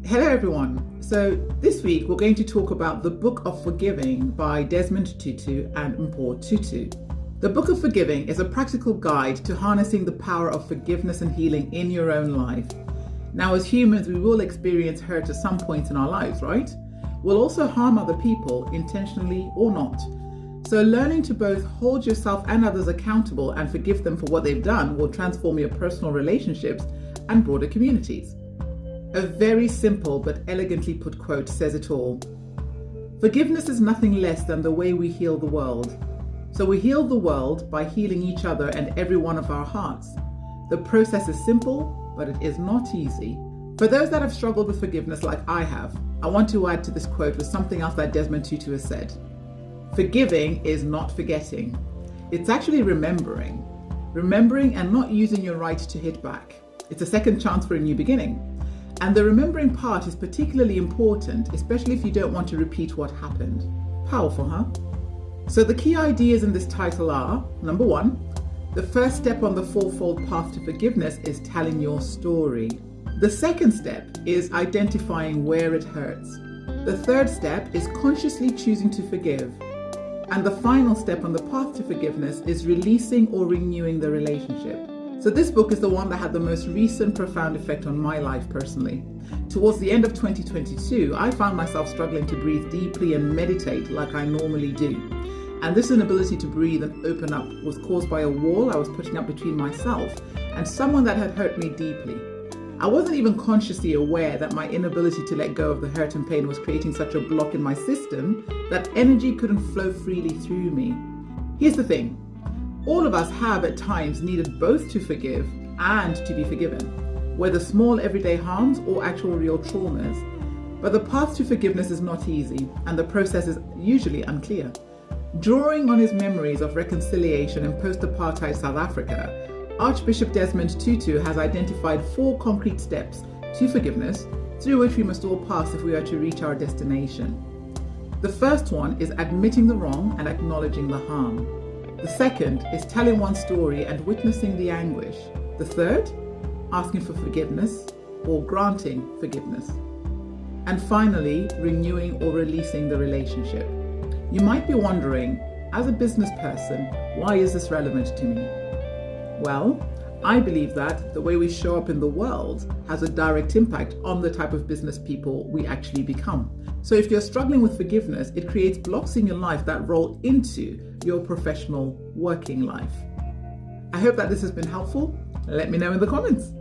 Hello everyone. So this week we're going to talk about the Book of Forgiving by Desmond Tutu and Mpho Tutu. The Book of Forgiving is a practical guide to harnessing the power of forgiveness and healing in your own life. Now, as humans, we will experience hurt at some point in our lives, right? We'll also harm other people, intentionally or not. So learning to both hold yourself and others accountable and forgive them for what they've done will transform your personal relationships and broader communities. A very simple but elegantly put quote says it all. Forgiveness is nothing less than the way we heal the world. So we heal the world by healing each other and every one of our hearts. The process is simple, but it is not easy. For those that have struggled with forgiveness like I have, I want to add to this quote with something else that Desmond Tutu has said. Forgiving is not forgetting. It's actually remembering. Remembering and not using your right to hit back. It's a second chance for a new beginning. And the remembering part is particularly important, especially if you don't want to repeat what happened. Powerful, huh? So the key ideas in this title are, number one, the first step on the fourfold path to forgiveness is telling your story. The second step is identifying where it hurts. The third step is consciously choosing to forgive. And the final step on the path to forgiveness is releasing or renewing the relationship. So this book is the one that had the most recent profound effect on my life personally. Towards the end of 2022, I found myself struggling to breathe deeply and meditate like I normally do. And this inability to breathe and open up was caused by a wall I was putting up between myself and someone that had hurt me deeply. I wasn't even consciously aware that my inability to let go of the hurt and pain was creating such a block in my system that energy couldn't flow freely through me. Here's the thing. All of us have at times needed both to forgive and to be forgiven, whether small everyday harms or actual real traumas. But the path to forgiveness is not easy, and the process is usually unclear. Drawing on his memories of reconciliation in post-apartheid South Africa, Archbishop Desmond Tutu has identified 4 concrete steps to forgiveness through which we must all pass if we are to reach our destination. The first one is admitting the wrong and acknowledging the harm. The second is telling one's story and witnessing the anguish. The third, asking for forgiveness or granting forgiveness. And finally, renewing or releasing the relationship. You might be wondering, as a business person, why is this relevant to me? Well, I believe that the way we show up in the world has a direct impact on the type of business people we actually become. So if you're struggling with forgiveness, it creates blocks in your life that roll into your professional working life. I hope that this has been helpful. Let me know in the comments.